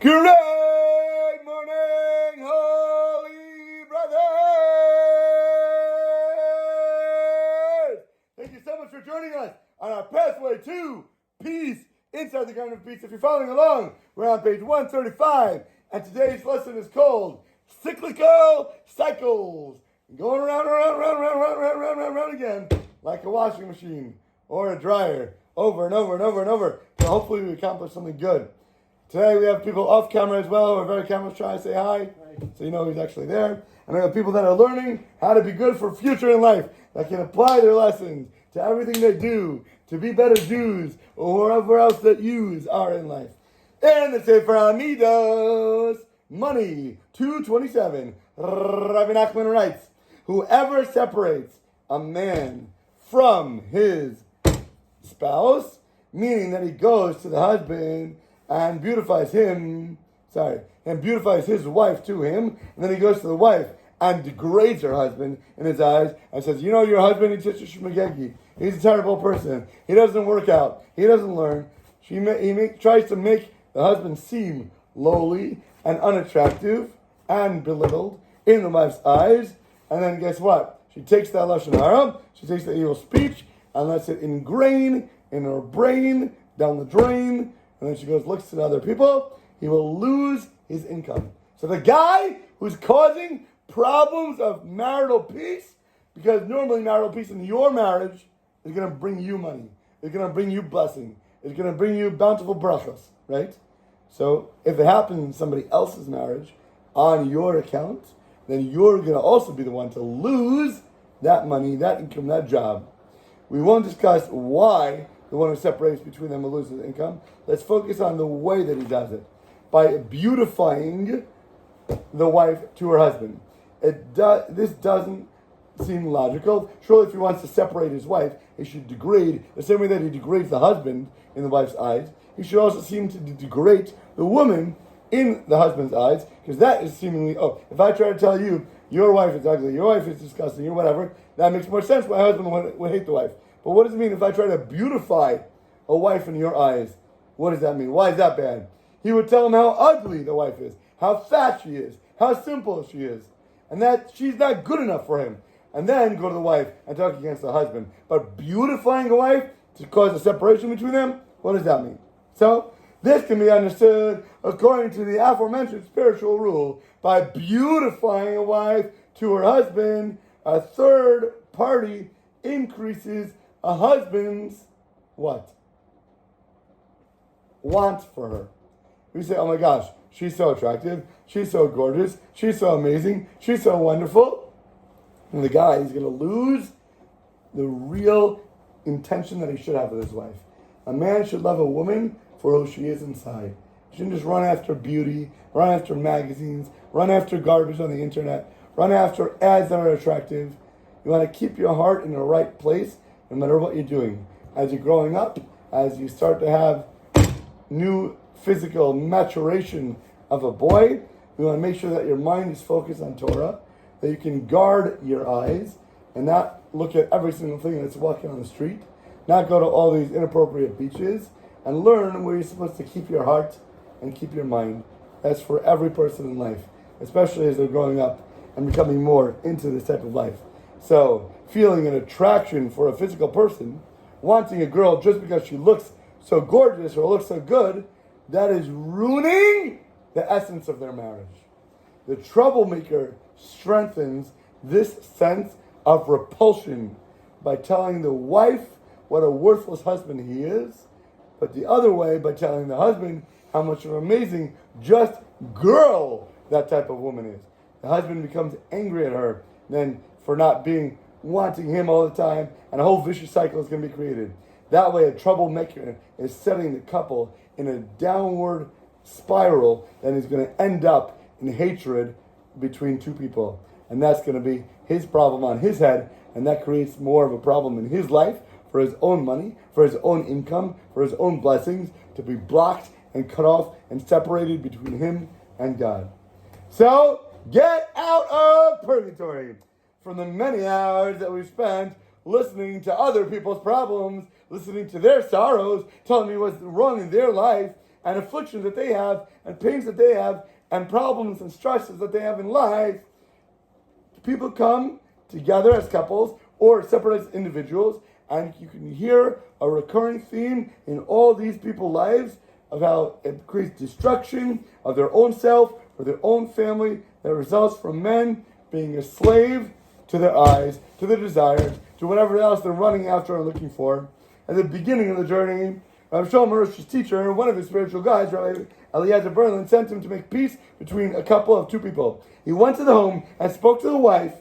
Great morning, holy brothers! Thank you so much for joining us on our pathway to peace, inside the garden of peace. If you're following along, we're on page 135, and today's lesson is called Cyclical Cycles. Going around again, like a washing machine or a dryer, over and over and over and over, so hopefully we accomplish something good. Today we have people off camera as well, who are very cameras trying to say hi, so you know who's actually there. And we have people that are learning how to be good for future in life, that can apply their lessons to everything they do, to be better Jews, or wherever else that yous are in life. And the Sefer Amidos, Money 227, Rabbi Nachman writes, whoever separates a man from his spouse, meaning that he goes to the husband and beautifies his wife to him, and then he goes to the wife and degrades her husband in his eyes and says, you know, your husband, he's just a shmagegi. He's a terrible person. He doesn't work out. He doesn't learn. He tries to make the husband seem lowly and unattractive and belittled in the wife's eyes, and then guess what? She takes that lashon hara, she takes the evil speech, and lets it ingrain in her brain, down the drain, and then she goes, looks at other people, he will lose his income. So the guy who's causing problems of marital peace, because normally marital peace in your marriage is going to bring you money, it's going to bring you blessing, it's going to bring you bountiful brachos, right? So if it happens in somebody else's marriage on your account, then you're going to also be the one to lose that money, that income, that job. We won't discuss why the one who separates between them will lose his income. Let's focus on the way that he does it. By beautifying the wife to her husband. This doesn't seem logical. Surely if he wants to separate his wife, he should degrade, the same way that he degrades the husband in the wife's eyes, he should also seem to degrade the woman in the husband's eyes, because that is seemingly, if I try to tell you, your wife is ugly, your wife is disgusting, or whatever, that makes more sense. My husband would hate the wife. But what does it mean if I try to beautify a wife in your eyes? What does that mean? Why is that bad? He would tell him how ugly the wife is, how fat she is, how simple she is, and that she's not good enough for him. And then go to the wife and talk against the husband. But beautifying a wife to cause a separation between them, what does that mean? So, this can be understood according to the aforementioned spiritual rule. By beautifying a wife to her husband, a third party increases a husband's what? Want for her. We say, oh my gosh, she's so attractive, she's so gorgeous, she's so amazing, she's so wonderful. And the guy is going to lose the real intention that he should have with his wife. A man should love a woman for who she is inside. You shouldn't just run after beauty, run after magazines, run after garbage on the internet, run after ads that are attractive. You want to keep your heart in the right place no matter what you're doing. As you're growing up, as you start to have new physical maturation of a boy, you want to make sure that your mind is focused on Torah, that you can guard your eyes and not look at every single thing that's walking on the street, not go to all these inappropriate beaches, and learn where you're supposed to keep your heart and keep your mind. That's for every person in life, especially as they're growing up and becoming more into this type of life. So, feeling an attraction for a physical person, wanting a girl just because she looks so gorgeous or looks so good, that is ruining the essence of their marriage. The troublemaker strengthens this sense of repulsion by telling the wife what a worthless husband he is, but the other way by telling the husband how much of an amazing, just girl that type of woman is. The husband becomes angry at her then for not wanting him all the time, and a whole vicious cycle is going to be created. That way a troublemaker is setting the couple in a downward spiral that is going to end up in hatred between two people. And that's going to be his problem on his head, and that creates more of a problem in his life, for his own money, for his own income, for his own blessings, to be blocked and cut off and separated between him and God. So, get out of purgatory. From the many hours that we've spent listening to other people's problems, listening to their sorrows, telling me what's wrong in their life, and afflictions that they have, and pains that they have, and problems and stresses that they have in life, people come together as couples or separate as individuals, and you can hear a recurring theme in all these people's lives of how it creates destruction of their own self or their own family that results from men being a slave to their eyes, to their desires, to whatever else they're running after or looking for. At the beginning of the journey, Rabbi Shalom Arush's teacher, one of his spiritual guides, Rabbi Eliezer, sent him to make peace between a couple of two people. He went to the home and spoke to the wife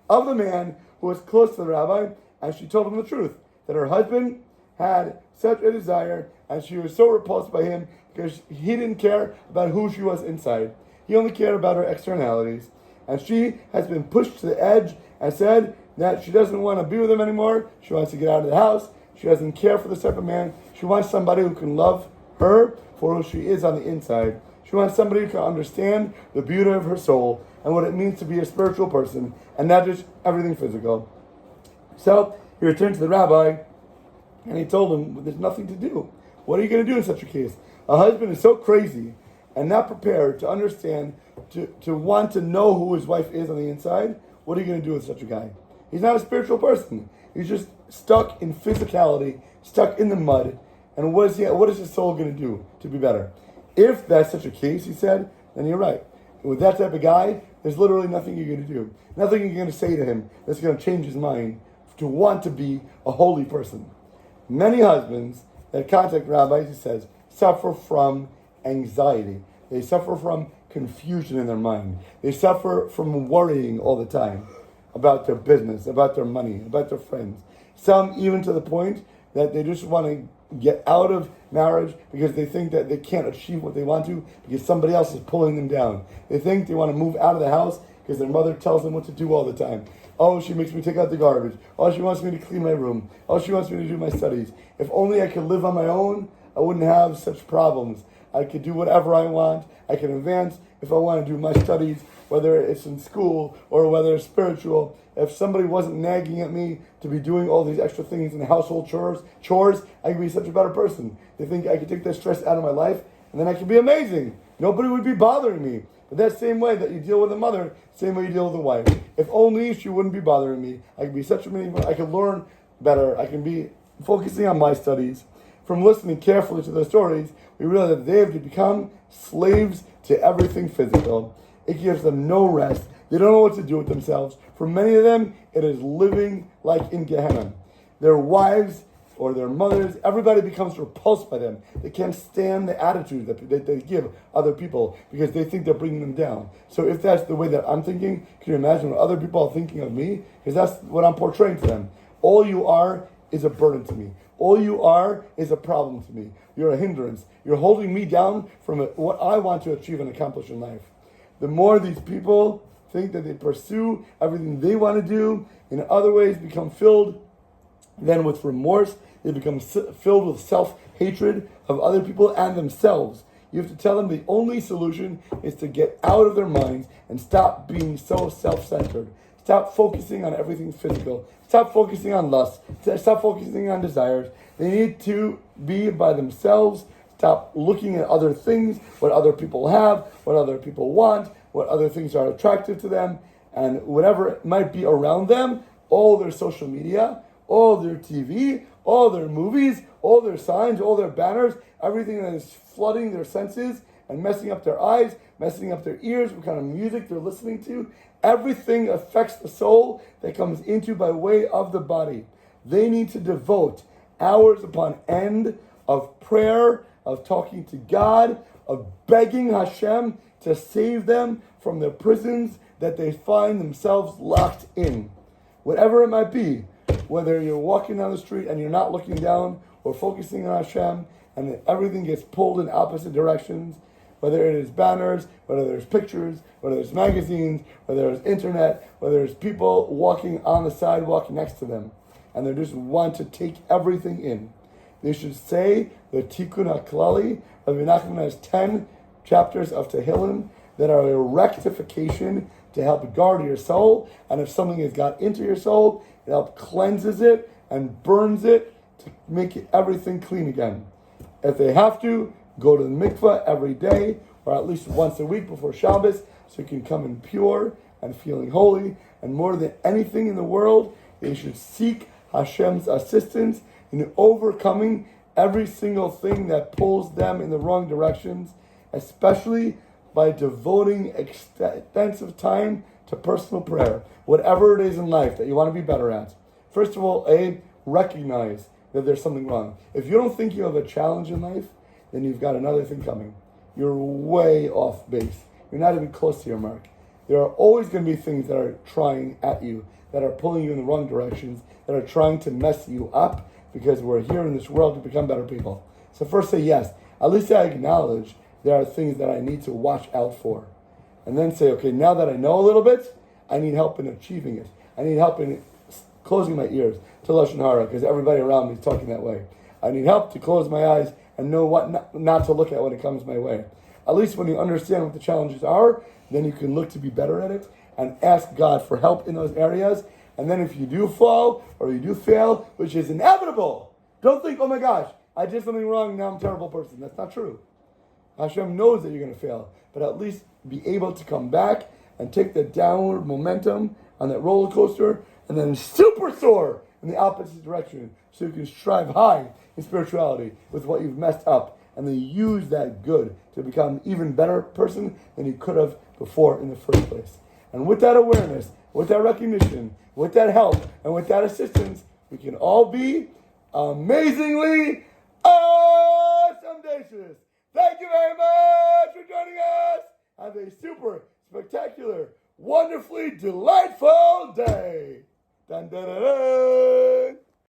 of the man who was close to the rabbi, and she told him the truth, that her husband had such a desire, and she was so repulsed by him because he didn't care about who she was inside. He only cared about her externalities. And she has been pushed to the edge and said that she doesn't want to be with him anymore. She wants to get out of the house. She doesn't care for this type of man. She wants somebody who can love her for who she is on the inside. She wants somebody who can understand the beauty of her soul and what it means to be a spiritual person and not just everything physical. So he returned to the rabbi and he told him, well, there's nothing to do. What are you going to do in such a case? A husband is so crazy and not prepared to understand, to want to know who his wife is on the inside. What are you going to do with such a guy? He's not a spiritual person. He's just stuck in physicality, stuck in the mud. And what is his soul going to do to be better? If that's such a case, he said, then you're right. With that type of guy, there's literally nothing you're going to do. Nothing you're going to say to him that's going to change his mind to want to be a holy person. Many husbands that contact rabbis, he says, suffer from anxiety. They suffer from confusion in their mind. They suffer from worrying all the time about their business, about their money, about their friends. Some even to the point that they just want to get out of marriage because they think that they can't achieve what they want to because somebody else is pulling them down. They think they want to move out of the house because their mother tells them what to do all the time. Oh, she makes me take out the garbage. Oh, she wants me to clean my room. Oh, she wants me to do my studies. If only I could live on my own, I wouldn't have such problems. I could do whatever I want. I can advance if I want to do my studies, whether it's in school or whether it's spiritual. If somebody wasn't nagging at me to be doing all these extra things in household chores, I could be such a better person. They think I could take that stress out of my life, and then I could be amazing. Nobody would be bothering me. But that same way that you deal with a mother, same way you deal with a wife. If only she wouldn't be bothering me. I could be such a many. I could learn better. I can be focusing on my studies. From listening carefully to their stories, we realize that they have become slaves to everything physical. It gives them no rest. They don't know what to do with themselves. For many of them, it is living like in Gehenna. Their wives or their mothers, everybody becomes repulsed by them. They can't stand the attitude that they give other people because they think they're bringing them down. So if that's the way that I'm thinking, can you imagine what other people are thinking of me? Because that's what I'm portraying to them. All you are is a burden to me. All you are is a problem to me. You're a hindrance. You're holding me down from what I want to achieve and accomplish in life. The more these people think that they pursue everything they want to do, in other ways become filled then with remorse. They become filled with self-hatred of other people and themselves. You have to tell them the only solution is to get out of their minds and stop being so self-centered. Stop focusing on everything physical. Stop focusing on lust. Stop focusing on desires. They need to be by themselves. Stop looking at other things, what other people have, what other people want, what other things are attractive to them, and whatever it might be around them, all their social media, all their TV, all their movies, all their signs, all their banners, everything that is flooding their senses and messing up their eyes, messing up their ears, what kind of music they're listening to. Everything affects the soul that comes into by way of the body. They need to devote hours upon end of prayer, of talking to God, of begging Hashem to save them from the prisons that they find themselves locked in. Whatever it might be, whether you're walking down the street and you're not looking down or focusing on Hashem and everything gets pulled in opposite directions, whether it is banners, whether there's pictures, whether there's magazines, whether there's internet, whether there's people walking on the sidewalk next to them, and they just want to take everything in. They should say the Tikkun HaKlali. Rabbi Nachman has 10 chapters of Tehillim that are a rectification to help guard your soul, and if something has got into your soul, it helps cleanses it and burns it to make everything clean again. If they have to, Go to the mikveh every day, or at least once a week before Shabbos, so you can come in pure and feeling holy. And more than anything in the world, they should seek Hashem's assistance in overcoming every single thing that pulls them in the wrong directions, especially by devoting extensive time to personal prayer, whatever it is in life that you want to be better at. First of all, recognize that there's something wrong. If you don't think you have a challenge in life, then you've got another thing coming. You're way off base. You're not even close to your mark. There are always going to be things that are trying at you, that are pulling you in the wrong directions, that are trying to mess you up, because we're here in this world to become better people. So first say yes. At least I acknowledge there are things that I need to watch out for. And then say, okay, now that I know a little bit, I need help in achieving it. I need help in closing my ears to Lashon Hara, because everybody around me is talking that way. I need help to close my eyes and know what not to look at when it comes my way. At least when you understand what the challenges are, then you can look to be better at it and ask God for help in those areas. And then if you do fall or you do fail, which is inevitable, don't think, oh my gosh, I did something wrong, now I'm a terrible person. That's not true. Hashem knows that you're going to fail, but at least be able to come back and take the downward momentum on that roller coaster and then super soar in the opposite direction, so you can strive high in spirituality with what you've messed up, and then use that good to become an even better person than you could have before in the first place. And with that awareness, with that recognition, with that help, and with that assistance, we can all be amazingly awesome days. Thank you very much for joining us. Have a super spectacular, wonderfully delightful day. Dun, dun, dun, dun.